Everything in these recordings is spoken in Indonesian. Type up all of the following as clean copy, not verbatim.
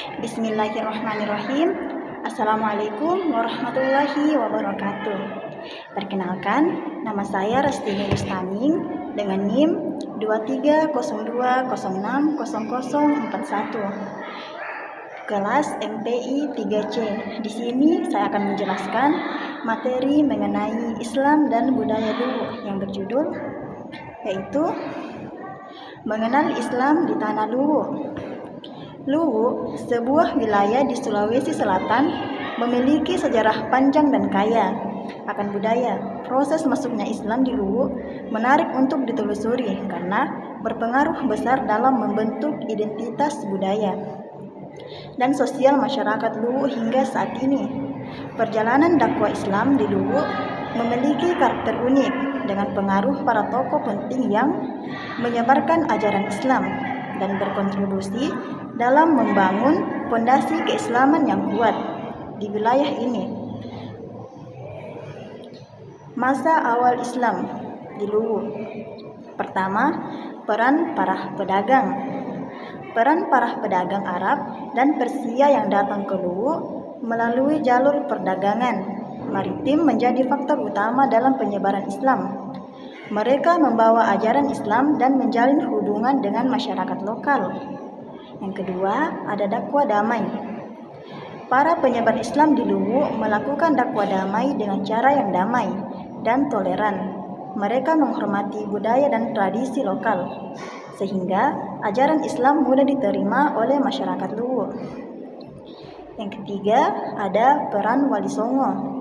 Bismillahirrahmanirrahim. Assalamualaikum warahmatullahi wabarakatuh. Perkenalkan, nama saya Restini Rustaning dengan NIM 2302060041. Kelas MPI 3C. Di sini saya akan menjelaskan materi mengenai Islam dan budaya Luwu yang berjudul yaitu mengenal Islam di tanah Luwu. Luwu, sebuah wilayah di Sulawesi Selatan, memiliki sejarah panjang dan kaya akan budaya. Proses masuknya Islam di Luwu menarik untuk ditelusuri karena berpengaruh besar dalam membentuk identitas budaya dan sosial masyarakat Luwu hingga saat ini. Perjalanan dakwah Islam di Luwu memiliki karakter unik dengan pengaruh para tokoh penting yang menyebarkan ajaran Islam dan berkontribusi dalam membangun fondasi keislaman yang kuat di wilayah ini. Masa awal Islam di Luwu. Pertama, peran para pedagang. Peran para pedagang Arab dan Persia yang datang ke Luwu melalui jalur perdagangan maritim menjadi faktor utama dalam penyebaran Islam. Mereka membawa ajaran Islam dan menjalin hubungan dengan masyarakat lokal. Yang kedua, ada dakwah damai. Para penyebar Islam di Luwu melakukan dakwah damai dengan cara yang damai dan toleran. Mereka menghormati budaya dan tradisi lokal, sehingga ajaran Islam mudah diterima oleh masyarakat Luwu. Yang ketiga, ada peran Wali Songo.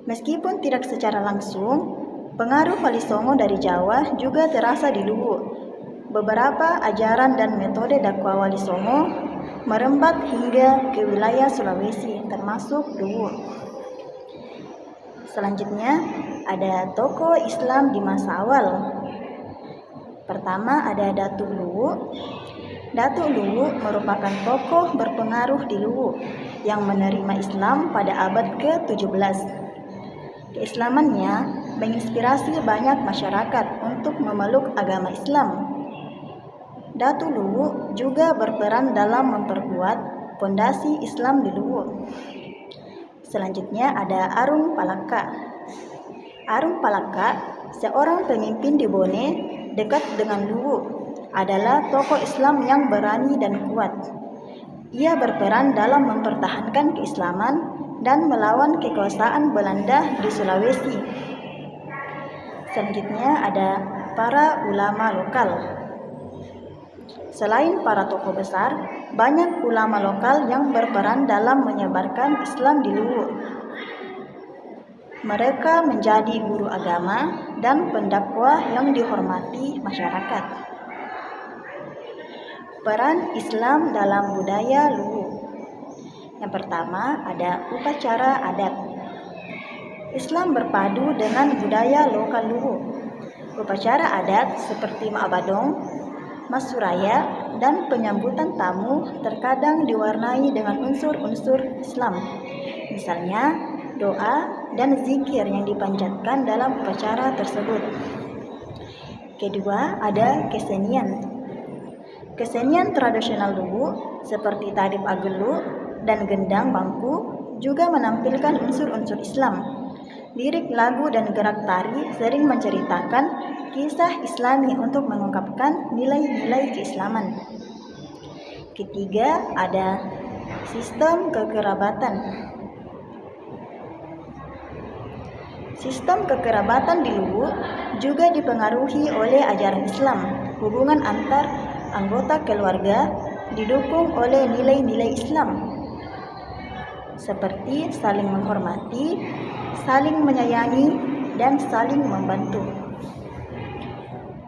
Meskipun tidak secara langsung, pengaruh Wali Songo dari Jawa juga terasa di Luwu. Beberapa ajaran dan metode dakwah Wali Songo merembet hingga ke wilayah Sulawesi, termasuk Luwu. Selanjutnya, ada tokoh Islam di masa awal. Pertama, ada Datuk Luwu. Datuk Luwu merupakan tokoh berpengaruh di Luwu yang menerima Islam pada abad ke-17. Keislamannya menginspirasi banyak masyarakat untuk memeluk agama Islam. Datuk Luwu juga berperan dalam memperkuat fondasi Islam di Luwu. Selanjutnya ada Arung Palaka. Arung Palaka, seorang pemimpin di Bone dekat dengan Luwu, adalah tokoh Islam yang berani dan kuat. Ia berperan dalam mempertahankan keislaman dan melawan kekuasaan Belanda di Sulawesi. Selanjutnya ada para ulama lokal. Selain para tokoh besar, banyak ulama lokal yang berperan dalam menyebarkan Islam di Luwu. Mereka menjadi guru agama dan pendakwah yang dihormati masyarakat. Peran Islam dalam budaya Luwu. Yang pertama, ada upacara adat. Islam berpadu dengan budaya lokal Luwu. Upacara adat seperti Ma'badong, Masuraya, dan penyambutan tamu terkadang diwarnai dengan unsur-unsur Islam. Misalnya, doa dan zikir yang dipanjatkan dalam upacara tersebut. Kedua, ada kesenian. Kesenian tradisional Luwu seperti Tari Agelu dan gendang bangku juga menampilkan unsur-unsur Islam. Lirik lagu dan gerak tari sering menceritakan kisah Islami untuk mengungkapkan nilai-nilai keislaman. Ketiga, ada sistem kekerabatan. Sistem kekerabatan di Luwu juga dipengaruhi oleh ajaran Islam. Hubungan antar anggota keluarga didukung oleh nilai-nilai Islam, seperti saling menghormati, saling menyayangi, dan saling membantu.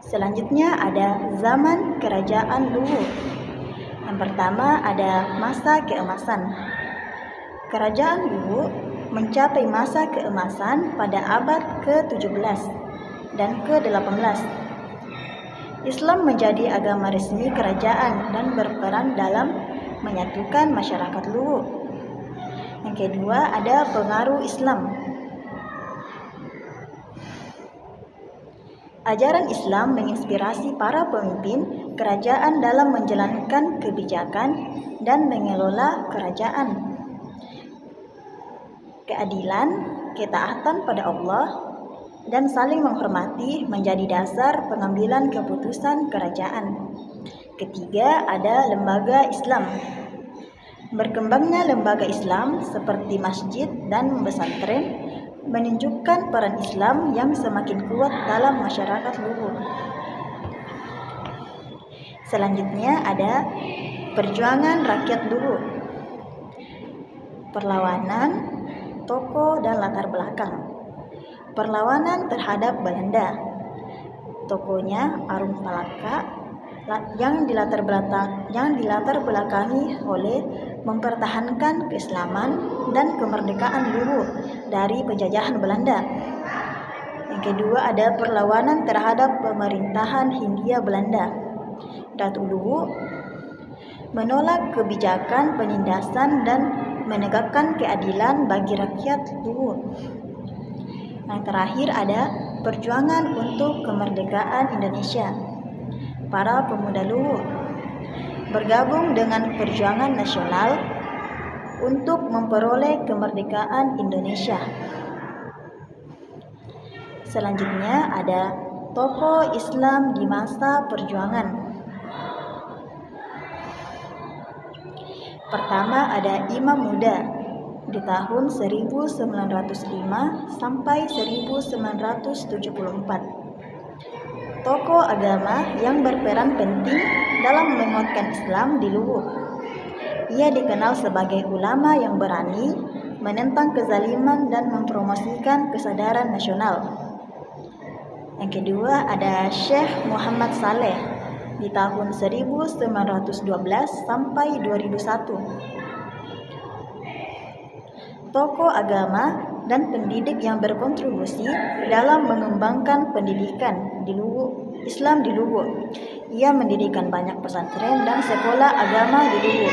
Selanjutnya ada zaman kerajaan Luwu. Yang pertama ada masa keemasan. Kerajaan Luwu mencapai masa keemasan pada abad ke-17 dan ke-18. Islam menjadi agama resmi kerajaan dan berperan dalam menyatukan masyarakat Luwu. Yang kedua ada pengaruh Islam. Ajaran Islam menginspirasi para pemimpin kerajaan dalam menjalankan kebijakan dan mengelola kerajaan. Keadilan, ketaatan pada Allah, dan saling menghormati menjadi dasar pengambilan keputusan kerajaan. Ketiga, ada lembaga Islam. Berkembangnya lembaga Islam seperti masjid dan pesantren menunjukkan peran Islam yang semakin kuat dalam masyarakat Luwu. Selanjutnya ada perjuangan rakyat Luwu. Perlawanan, tokoh dan latar belakang. Perlawanan terhadap Belanda. Tokohnya Arum Palaka yang dilatar belakangi oleh mempertahankan keislaman dan kemerdekaan Luwu dari penjajahan Belanda. Yang kedua ada perlawanan terhadap pemerintahan Hindia Belanda. Datuk Luwu menolak kebijakan penindasan dan menegakkan keadilan bagi rakyat Luwu. Yang terakhir ada perjuangan untuk kemerdekaan Indonesia. Para pemuda Luwu bergabung dengan perjuangan nasional untuk memperoleh kemerdekaan Indonesia. Selanjutnya ada tokoh Islam di masa perjuangan. Pertama ada Imam Muda di tahun 1905 sampai 1974. Tokoh agama yang berperan penting dalam menguatkan Islam di Luwu. Ia dikenal sebagai ulama yang berani menentang kezaliman dan mempromosikan kesadaran nasional. Yang kedua ada Syekh Muhammad Saleh di tahun 1912 sampai 2001. Tokoh agama dan pendidik yang berkontribusi dalam mengembangkan pendidikan di Luwu, Islam di Luwu. Ia mendirikan banyak pesantren dan sekolah agama di Luwu.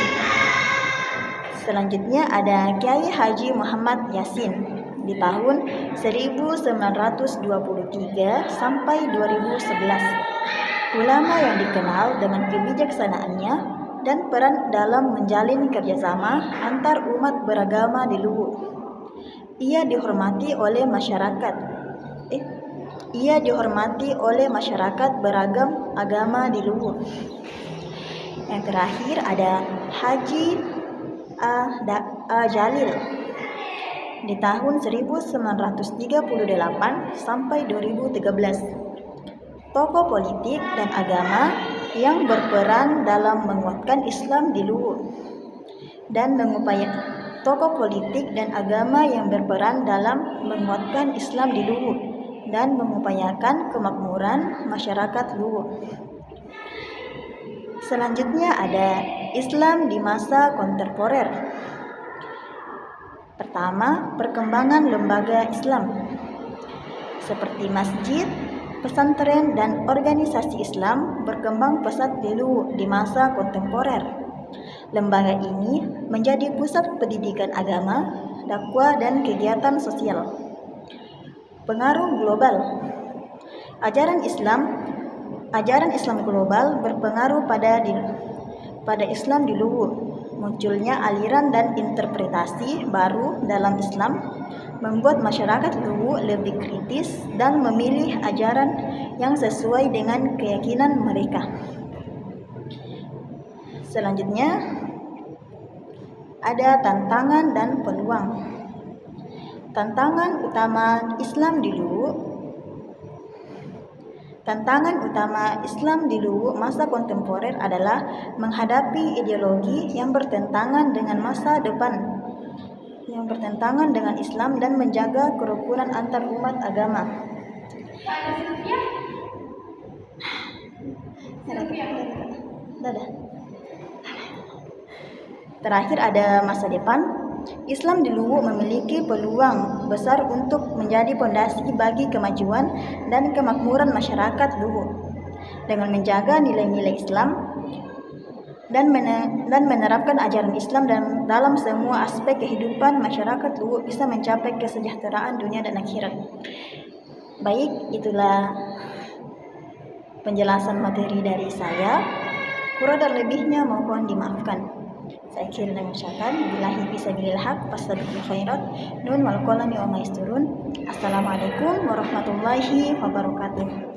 Selanjutnya ada Kiai Haji Muhammad Yasin di tahun 1923 sampai 2011. Ulama yang dikenal dengan kebijaksanaannya dan peran dalam menjalin kerjasama antar umat beragama di Luwu. Ia dihormati oleh masyarakat beragam agama di Luwu. Yang terakhir ada Haji Jalil di tahun 1938 sampai 2013. Tokoh politik dan agama yang berperan dalam menguatkan Islam di Luwu dan tokoh politik dan agama yang berperan dalam menguatkan Islam di Luwu dan mengupayakan kemakmuran masyarakat Luwu. Selanjutnya ada Islam di masa kontemporer. Pertama, perkembangan lembaga Islam seperti masjid, pesantren, dan organisasi Islam berkembang pesat di Luwu di masa kontemporer. Lembaga ini menjadi pusat pendidikan agama, dakwah, dan kegiatan sosial. Pengaruh global. Ajaran Islam global berpengaruh pada Islam di Luwu. Munculnya aliran dan interpretasi baru dalam Islam membuat masyarakat Luwu lebih kritis dan memilih ajaran yang sesuai dengan keyakinan mereka. Selanjutnya ada tantangan dan peluang. Tantangan utama Islam di Luwu masa kontemporer adalah menghadapi ideologi yang bertentangan dengan masa depan, yang bertentangan dengan Islam dan menjaga kerukunan antar umat agama. Terakhir ada masa depan. Islam di Luwu memiliki peluang besar untuk menjadi fondasi bagi kemajuan dan kemakmuran masyarakat Luwu. Dengan menjaga nilai-nilai Islam dan menerapkan ajaran Islam dalam semua aspek kehidupan masyarakat Luwu bisa mencapai kesejahteraan dunia dan akhirat. Baik, itulah penjelasan materi dari saya. Kurang dan lebihnya mohon dimaafkan. Saya akhiri dengan ucapan billahi fisabilil haq fastabiqul khairat nun wal qalami wa ma yasturun. Assalamualaikum warahmatullahi wabarakatuh.